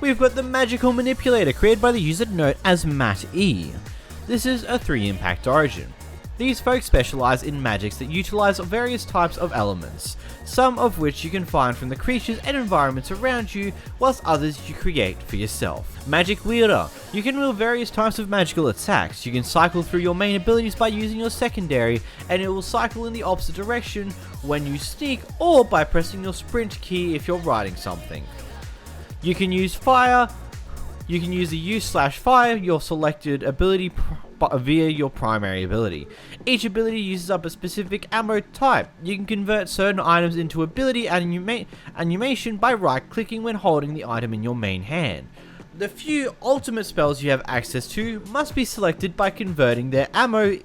We've got the Magical Manipulator, created by the user known as Matt E. This is a 3-impact origin. These folks specialise in magics that utilise various types of elements, some of which you can find from the creatures and environments around you, whilst others you create for yourself. Magic Wielder. You can wield various types of magical attacks. You can cycle through your main abilities by using your secondary, and it will cycle in the opposite direction when you sneak, or by pressing your sprint key if you're riding something. You can use fire. You can use the use/fire, your selected ability via your primary ability. Each ability uses up a specific ammo type. You can convert certain items into ability animation by right-clicking when holding the item in your main hand. The few ultimate spells you have access to must be selected by converting their ammo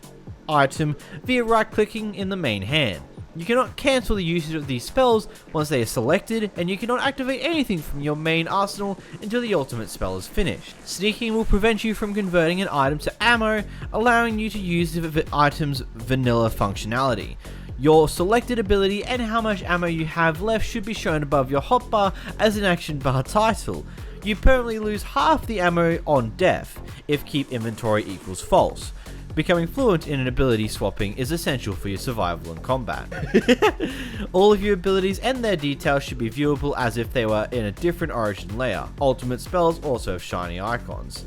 item via right-clicking in the main hand. You cannot cancel the usage of these spells once they are selected, and you cannot activate anything from your main arsenal until the ultimate spell is finished. Sneaking will prevent you from converting an item to ammo, allowing you to use the item's vanilla functionality. Your selected ability and how much ammo you have left should be shown above your hotbar as an action bar title. You permanently lose half the ammo on death if keep inventory equals false. Becoming fluent in an ability swapping is essential for your survival in combat. All of your abilities and their details should be viewable as if they were in a different origin layer. Ultimate spells also have shiny icons.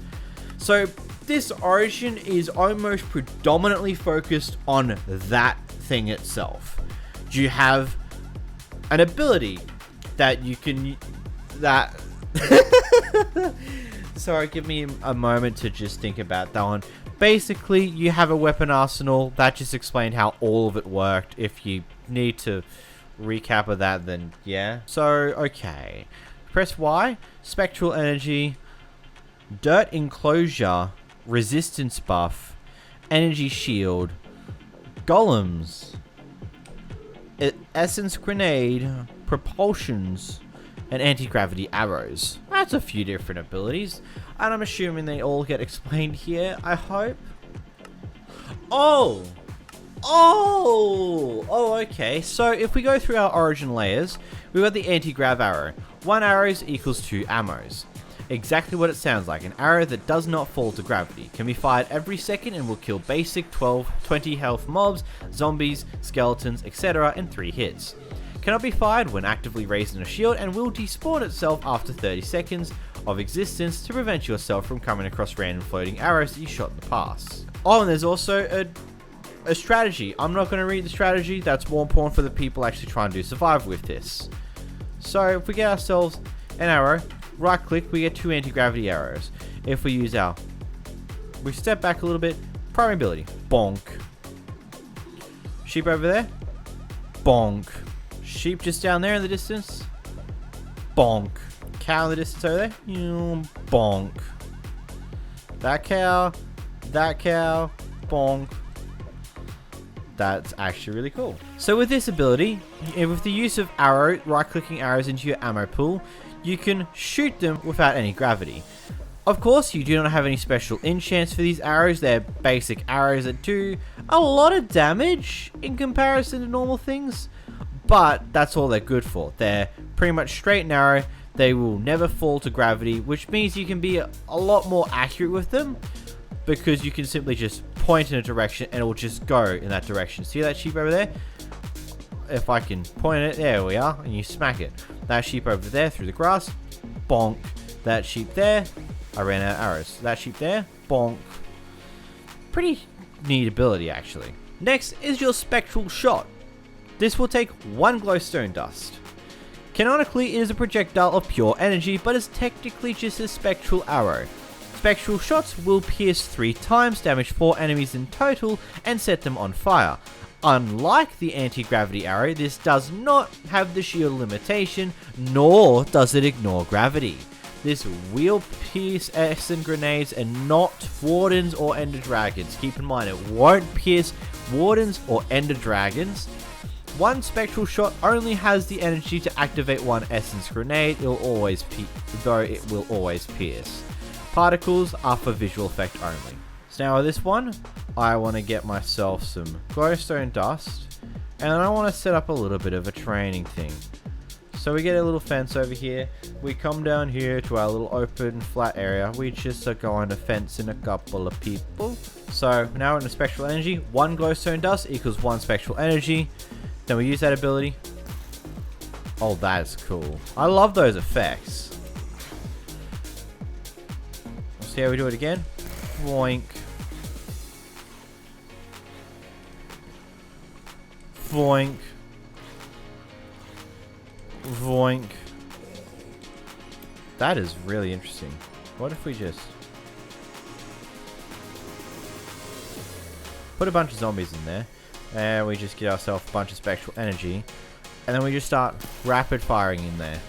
So this origin is almost predominantly focused on that thing itself. You have an ability that you can... Sorry, give me a moment to just think about that one. Basically, you have a weapon arsenal. That just explained how all of it worked. If you need to recap of that, then yeah. So, okay. Press Y. Spectral energy. Dirt enclosure. Resistance buff. Energy shield. Golems. Essence grenade. Propulsions. And anti-gravity arrows. That's a few different abilities. And I'm assuming they all get explained here, I hope. Oh, okay. So if we go through our origin layers, we've got the anti-grav arrow. 1 arrow equals 2 ammos. Exactly what it sounds like. An arrow that does not fall to gravity. Can be fired every second and will kill basic 20 health mobs, zombies, skeletons, etc. in 3 hits. Cannot be fired when actively raising a shield and will despawn itself after 30 seconds of existence to prevent yourself from coming across random floating arrows that you shot in the past. Oh, and there's also a strategy. I'm not going to read the strategy. That's more important for the people actually trying to survive with this. So if we get ourselves an arrow, right click, we get 2 anti-gravity arrows. If we use we step back a little bit, primary ability, bonk. Sheep over there, bonk. Sheep just down there in the distance. Bonk. Cow in the distance over there. Bonk. That cow. Bonk. That's actually really cool. So with this ability, with the use of right-clicking arrows into your ammo pool, you can shoot them without any gravity. Of course, you do not have any special enchants for these arrows. They're basic arrows that do a lot of damage in comparison to normal things. But that's all they're good for. They're pretty much straight and narrow. They will never fall to gravity, which means you can be a lot more accurate with them because you can simply just point in a direction and it will just go in that direction. See that sheep over there? If I can point it, there we are, and you smack it. That sheep over there through the grass, bonk. That sheep there, I ran out of arrows. That sheep there, bonk. Pretty neat ability, actually. Next is your spectral shot. This will take 1 glowstone dust. Canonically, it is a projectile of pure energy, but is technically just a spectral arrow. Spectral shots will pierce 3 times, damage 4 enemies in total, and set them on fire. Unlike the anti-gravity arrow, this does not have the shield limitation, nor does it ignore gravity. This will pierce essence grenades and not wardens or ender dragons. Keep in mind, it won't pierce wardens or ender dragons. 1 spectral shot only has the energy to activate 1 essence grenade, it will always pierce. Particles are for visual effect only. So now with this one, I want to get myself some glowstone dust, and I want to set up a little bit of a training thing. So we get a little fence over here. We come down here to our little open flat area. We just are going to fence in a couple of people. So now we're in a spectral energy. 1 glowstone dust equals 1 spectral energy. Then we use that ability. Oh, that is cool. I love those effects. Let's see how we do it again. Boink. Voink. Voink. That is really interesting. What if we just put a bunch of zombies in there and we just get ourselves a bunch of spectral energy and then we just start rapid firing in there.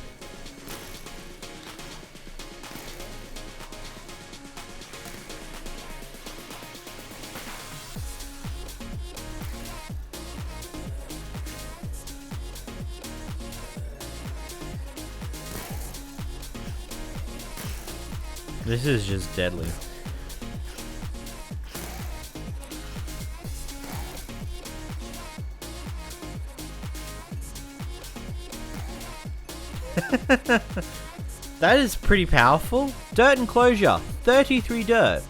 This is just deadly. That is pretty powerful. Dirt enclosure, 33 dirt.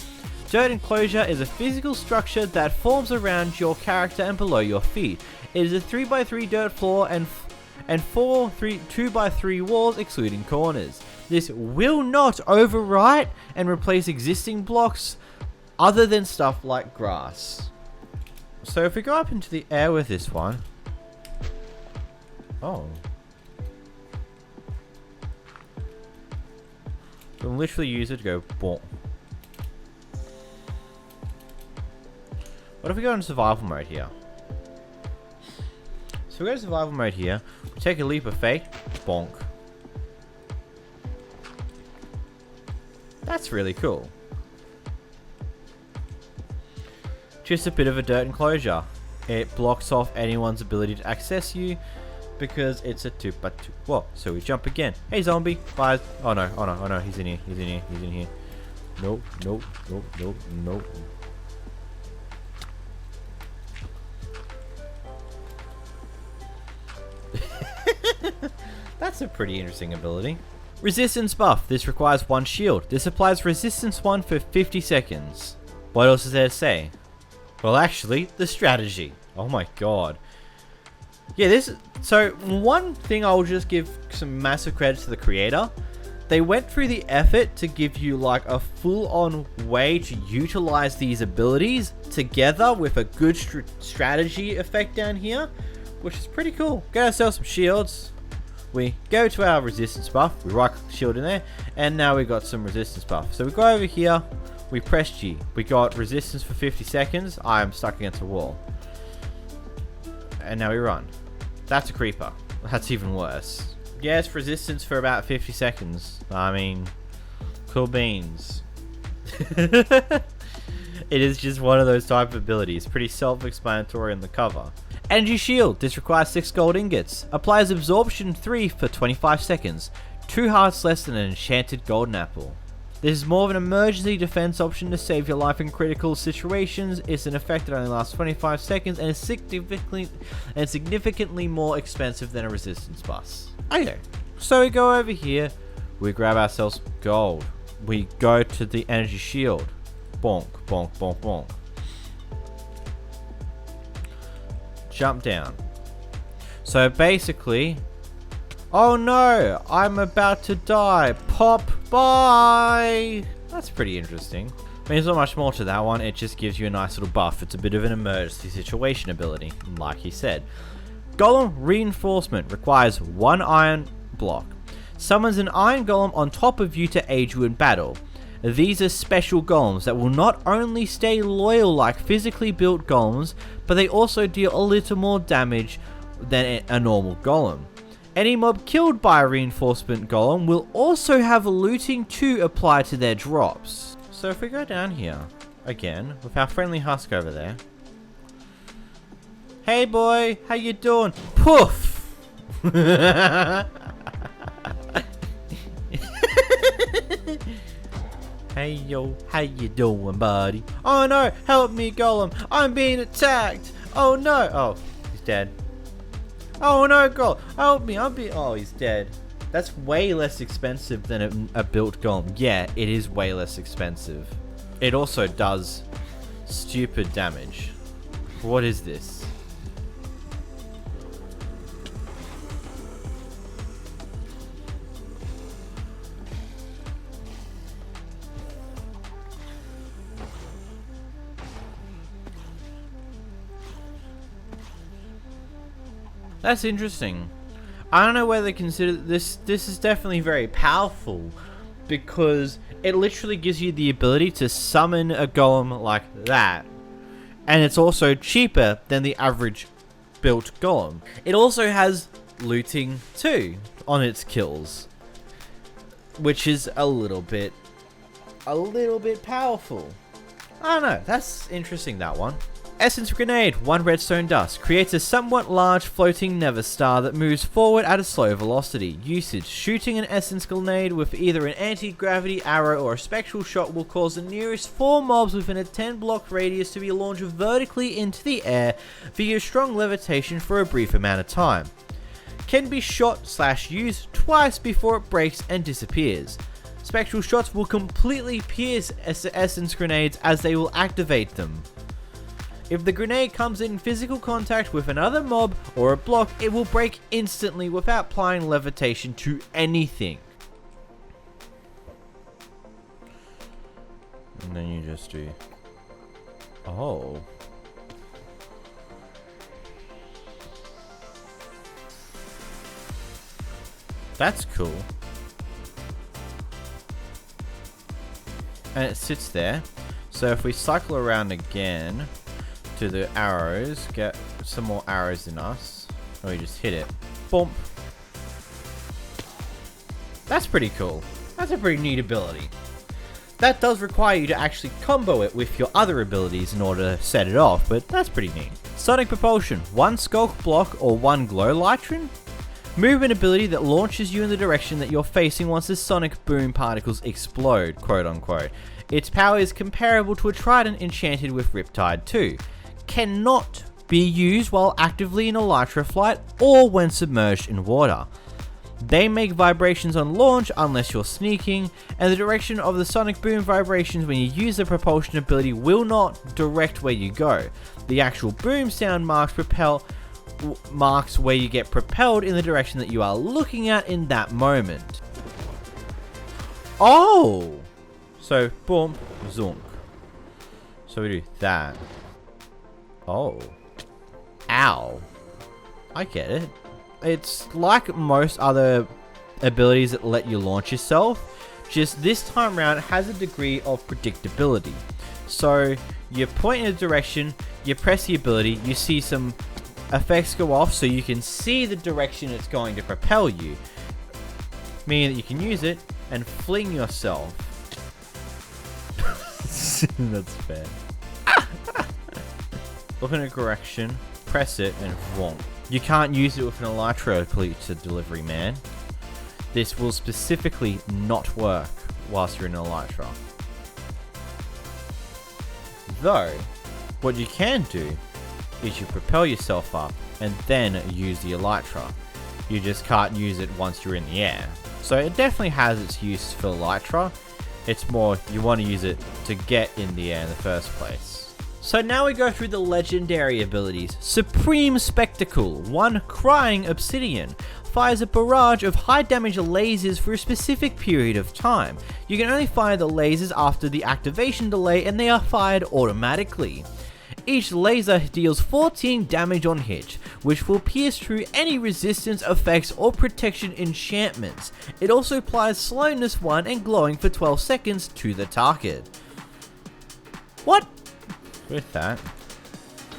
Dirt enclosure is a physical structure that forms around your character and below your feet. It is a 3x3 dirt floor and 2x3 walls excluding corners. This will not overwrite and replace existing blocks other than stuff like grass. So if we go up into the air with this one. Oh. We'll literally use it to go boom. What if we go in survival mode here? So we go to survival mode here. We take a leap of faith. Bonk. That's really cool. Just a bit of a dirt enclosure. It blocks off anyone's ability to access you because it's a 2x2 wall. So we jump again. Hey zombie, bye. Oh no, oh no, oh no, he's in here, he's in here, he's in here. Nope, nope, nope, nope, nope. That's a pretty interesting ability. Resistance buff. This requires 1 shield. This applies resistance 1 for 50 seconds. What else is there to say? Well, actually, the strategy. Oh my god. Yeah, so one thing I'll just give some massive credit to the creator. They went through the effort to give you like a full-on way to utilize these abilities together with a good strategy effect down here, which is pretty cool. Get ourselves some shields. We go to our resistance buff, we right click the shield in there, and now we've got some resistance buff. So we go over here, we press G. We got resistance for 50 seconds. I am stuck against a wall. And now we run. That's a creeper. That's even worse. Yes, resistance for about 50 seconds. I mean, cool beans. It is just one of those type of abilities. Pretty self-explanatory in the cover. Energy shield. This requires 6 gold ingots. Applies absorption 3 for 25 seconds. 2 hearts less than an enchanted golden apple. This is more of an emergency defense option to save your life in critical situations. It's an effect that only lasts 25 seconds and is significantly more expensive than a resistance buff. Okay, so we go over here. We grab ourselves gold. We go to the energy shield. Bonk, bonk, bonk, bonk. Jump down. So basically, oh no, I'm about to die. Pop, bye. That's pretty interesting. I mean, there's not much more to that one. It just gives you a nice little buff. It's a bit of an emergency situation ability, like he said. Golem reinforcement requires 1 iron block. Summons an iron golem on top of you to aid you in battle. These are special golems that will not only stay loyal like physically built golems, but they also deal a little more damage than a normal golem. Any mob killed by a reinforcement golem will also have looting 2 applied to their drops. So if we go down here, again, with our friendly husk over there. Hey boy, how you doing? Poof! Hey yo, how you doing, buddy? Oh no, help me, golem! I'm being attacked! Oh no! Oh, he's dead. Oh no, girl, help me, oh, he's dead. That's way less expensive than a built golem. Yeah, it is way less expensive. It also does stupid damage. What is this? That's interesting. I don't know whether to consider this. This is definitely very powerful because it literally gives you the ability to summon a golem like that, and it's also cheaper than the average built golem. It also has looting too on its kills, which is a little bit powerful. I don't know. That's interesting, that one. Essence Grenade, 1 redstone dust, creates a somewhat large floating nether star that moves forward at a slow velocity. Usage: shooting an Essence Grenade with either an anti-gravity arrow or a spectral shot will cause the nearest 4 mobs within a 10 block radius to be launched vertically into the air via strong levitation for a brief amount of time. Can be shot/used twice before it breaks and disappears. Spectral shots will completely pierce Essence Grenades as they will activate them. If the grenade comes in physical contact with another mob or a block, it will break instantly without applying levitation to anything. And then you just do... Oh. That's cool. And it sits there. So if we cycle around again to the arrows, get some more arrows in us, or we just hit it. Boom. That's pretty cool. That's a pretty neat ability. That does require you to actually combo it with your other abilities in order to set it off, but that's pretty neat. Sonic Propulsion, 1 Skulk Block or 1 Glow Lytron. Movement ability that launches you in the direction that you're facing once the sonic boom particles explode, quote unquote. Its power is comparable to a trident enchanted with Riptide 2. Cannot be used while actively in elytra flight or when submerged in water. They make vibrations on launch unless you're sneaking, and the direction of the sonic boom vibrations when you use the propulsion ability will not direct where you go. The actual boom sound marks where you get propelled in the direction that you are looking at in that moment. Oh! So, boom, zonk. So we do that. Oh. Ow. I get it. It's like most other abilities that let you launch yourself, just this time around it has a degree of predictability. So you point in a direction, you press the ability, you see some effects go off so you can see the direction it's going to propel you, meaning that you can use it and fling yourself. That's fair. Look in a direction, press it, and won't. You can't use it with an elytra to delivery, man. This will specifically not work whilst you're in an elytra. Though, what you can do is you propel yourself up and then use the elytra. You just can't use it once you're in the air. So it definitely has its use for elytra. It's more you want to use it to get in the air in the first place. So now we go through the legendary abilities. Supreme Spectacle, 1 Crying Obsidian. Fires a barrage of high damage lasers for a specific period of time. You can only fire the lasers after the activation delay and they are fired automatically. Each laser deals 14 damage on hit, which will pierce through any resistance effects or protection enchantments. It also applies slowness 1 and glowing for 12 seconds to the target. What? With that,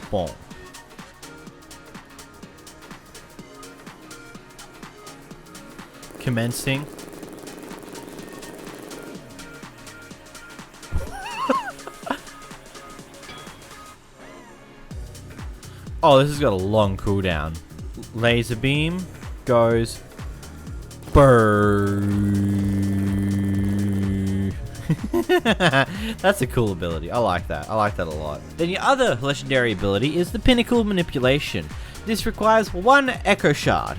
boom. Commencing. Oh, this has got a long cooldown. Laser beam goes. That's a cool ability. I like that. I like that a lot. Then your other legendary ability is the Pinnacle Manipulation. This requires 1 Echo Shard.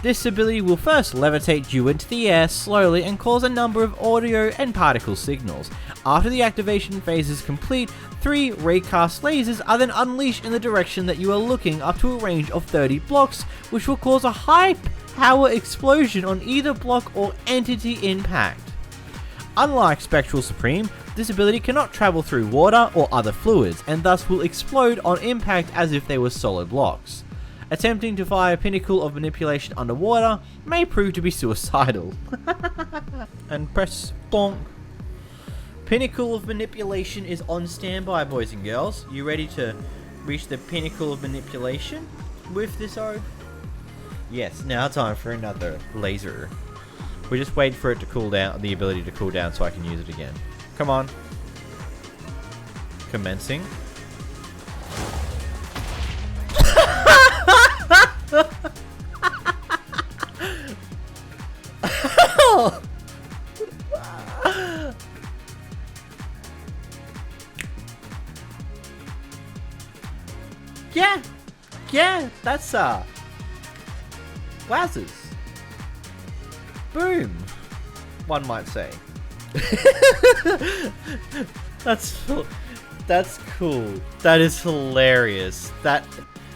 This ability will first levitate you into the air slowly and cause a number of audio and particle signals. After the activation phase is complete, 3 recast lasers are then unleashed in the direction that you are looking up to a range of 30 blocks, which will cause a high power explosion on either block or entity impact. Unlike Spectral Supreme, this ability cannot travel through water or other fluids, and thus will explode on impact as if they were solid blocks. Attempting to fire Pinnacle of Manipulation underwater may prove to be suicidal. And press bonk. Pinnacle of Manipulation is on standby, boys and girls. You ready to reach the pinnacle of manipulation with this orb? Yes, now time for another laser. We just wait for it to cool down, the ability to cool down so I can use it again. Come on. Commencing. Yeah, that's wowzers. Boom, one might say. That's cool. That is hilarious.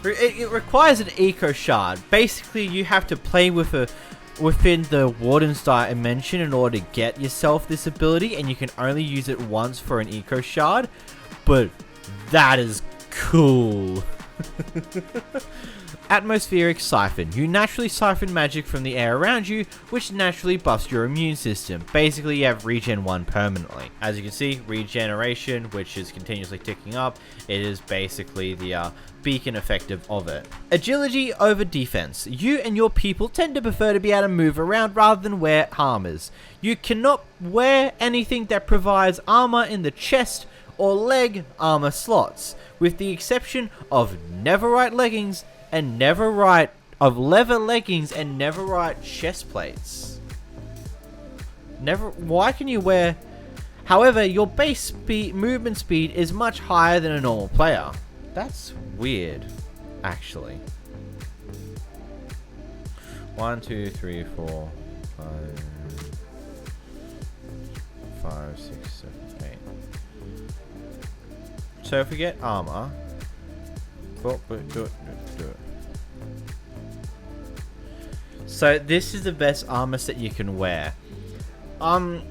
It requires an eco shard. Basically, you have to play within the Warden's dimension in order to get yourself this ability, and you can only use it once for an eco shard. But that is cool. Atmospheric Siphon. You naturally siphon magic from the air around you, which naturally buffs your immune system. Basically, you have regen 1 permanently. As you can see, regeneration, which is continuously ticking up, it is basically the beacon effective of it. Agility over defense. You and your people tend to prefer to be able to move around rather than wear armors. You cannot wear anything that provides armor in the chest or leg armor slots, with the exception of Neverite leggings and Neverite leather leggings and Neverite chest plates. Why can you wear? However, your base movement speed is much higher than a normal player. That's weird, actually. 1, 2, 3, 4, 5, 6, 7, 8. So if we get armor, do it. So this is the best armor set you can wear. I'm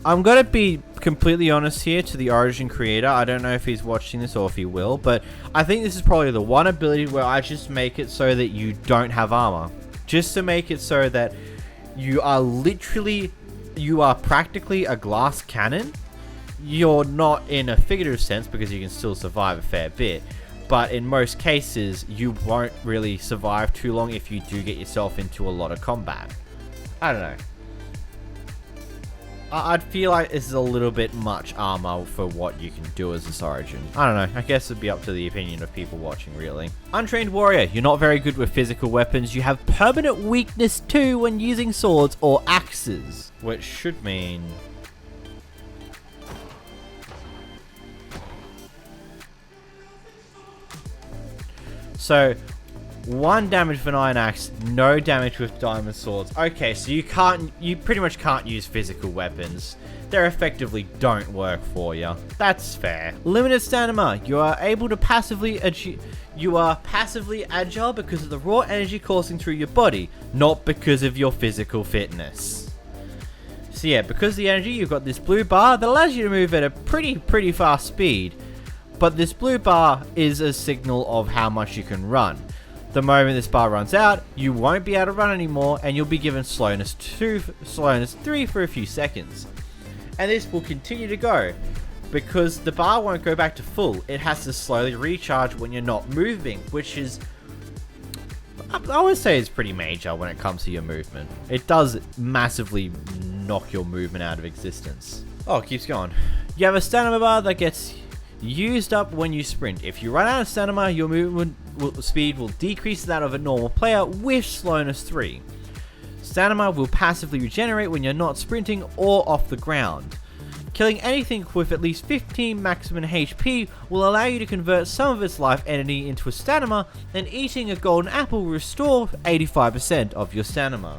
gonna be completely honest here to the Origin creator. I don't know if he's watching this or if he will, but I think this is probably the one ability where I just make it so that you don't have armor. Just to make it so that you are practically a glass cannon. You're not in a figurative sense because you can still survive a fair bit, but in most cases you won't really survive too long if you do get yourself into a lot of combat. I don't know. I'd feel like this is a little bit much armor for what you can do as this Origin. I don't know, I guess it'd be up to the opinion of people watching, really. Untrained Warrior, you're not very good with physical weapons. You have permanent weakness too when using swords or axes, which should mean... So, 1 damage with an iron axe, no damage with diamond swords. Okay, so you pretty much can't use physical weapons. They effectively don't work for you. That's fair. Limited stamina. You are passively agile because of the raw energy coursing through your body, not because of your physical fitness. So yeah, because of the energy, you've got this blue bar that allows you to move at a pretty fast speed. But this blue bar is a signal of how much you can run. The moment this bar runs out, you won't be able to run anymore, and you'll be given slowness 2, slowness 3 for a few seconds. And this will continue to go, because the bar won't go back to full. It has to slowly recharge when you're not moving, which is... I would say it's pretty major when it comes to your movement. It does massively knock your movement out of existence. Oh, it keeps going. You have a stamina bar that gets used up when you sprint. If you run out of stamina, your movement speed will decrease that of a normal player with slowness 3. Stamina will passively regenerate when you're not sprinting or off the ground. Killing anything with at least 15 maximum HP will allow you to convert some of its life energy into a stamina, and eating a golden apple will restore 85% of your stamina.